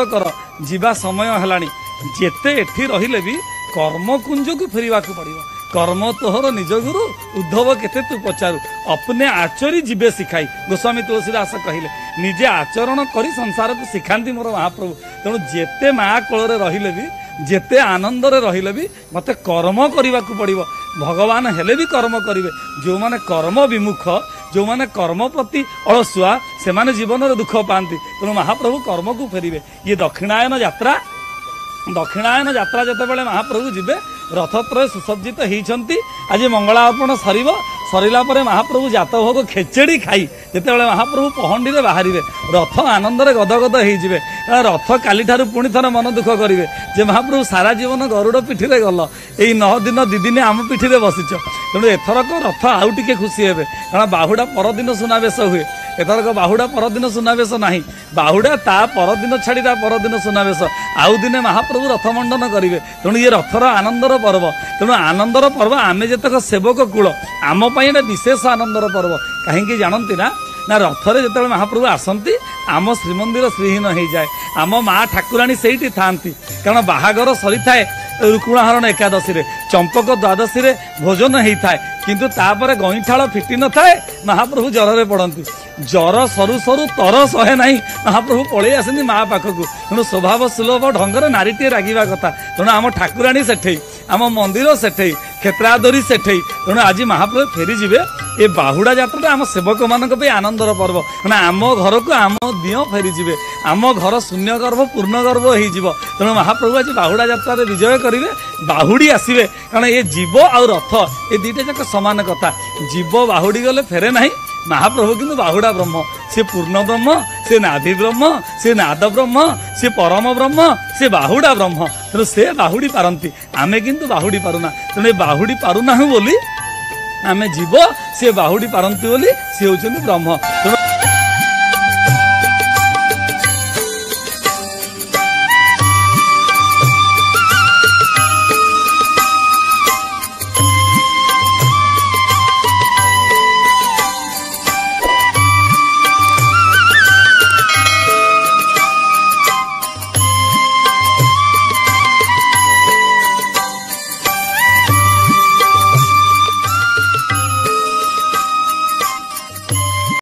कर जीवा समय है जेते एठी रहिले भी कर्मकुंज को फेरवा पड़ो कर्म तोहर निज गुरु उद्धव केते तू पचारू अपने आचरी जीवे शिखाई गोस्वामी तुलसीदास कहले निजे आचरण करी संसार को शिखाती मोर महाप्रभु तेणु जेते माँ कोल रहिले भी जेते आनंद रहिले भी मते कर्म करने को पड़ो भगवान हेले भी कर्म करेंगे जो माने कर्म विमुख जो माने कर्म प्रति अलसुआ से माने जीवन में दुख पाती तेणु महाप्रभु कर्म को फेरिबे ये दक्षिणायन यात्रा जिते महाप्रभु जीवे रथत्रय सुसज्जित होती आज मंगलार्पण सरला महाप्रभु जात भोग खेचेड़ी खाई जिते महाप्रभु पहंडी में बाहर रथ आनंद गदगद होइजिबे रथ काली ठारू पुणी थर मन दुख करेंगे जे महाप्रभु सारा जीवन गरुड़ पिठी गल यही 9 दिन 2 दिन आम पिठी बसीच तेणु एथरक रथ आउ टे खुशी हे कारण बाहुड़ा परदिन सुनावेश हुए एथरक बाहुड़ा परदिन सुनावेश ना बाहुड़ा ता परदिन छाड़ी ता परदिन सुनावेश आउ दिने महाप्रभु रथ मंडन करेंगे तेणु ये रथर आनंदर पर्व तेणु आनंदर पर्व आमे जतक सेवक कूल आम विशेष आनंदर पर्व कहीं जानती ना रथरे जो महाप्रभु आसती आम श्रीमंदिर श्रीहीन हो जाए आम माँ ठाकुराणी से था कारण बाहागर सरी थाए रुकुणाहरण एकादशी रे चंपक द्वादशी रे भोजन होता है किंतु तापर गईठाल फिटी न थाए महाप्रभु जर पड़ती जर सरू सरू तर सहे ना महाप्रभु पलि आसती माँ पाखक तेणु स्वभाव सुलभ ढंगर नारीटे रागिबा कथा तेणु आम ठाकुराणी सेठे आम मंदिर सेठे क्षेत्रादरी सेठे तेणु आज महाप्रभु फेरी जीवे ये बाहुड़ा यात्रा आम सेवक मान आनंदर पर्व आम घर को आम दियो फेरी जीवे आम घर शून्य गर्भ पूर्ण गर्भ हो तेणु महाप्रभु आज बाहुड़ा यात्रा विजय करेंगे बाहुड़ी आसवे कारण ये जीव आ रथ ये दुईटा जाक समान कथा जीव बाहुड़ी गले फेरे ना महाप्रभु किंतु बाहुड़ा ब्रह्म से पूर्ण ब्रह्म से नाभि ब्रह्म से नाद ब्रह्म से परम ब्रह्म से बाहुड़ा ब्रह्म तेणु से बाहुड़ी पारती आमे किंतु बाहुड़ी पारुना तेणु बाहुड़ी पारुना बोली आमे जीव से बाहुड़ी पारती बोली सी होउछन्ति ब्रह्म।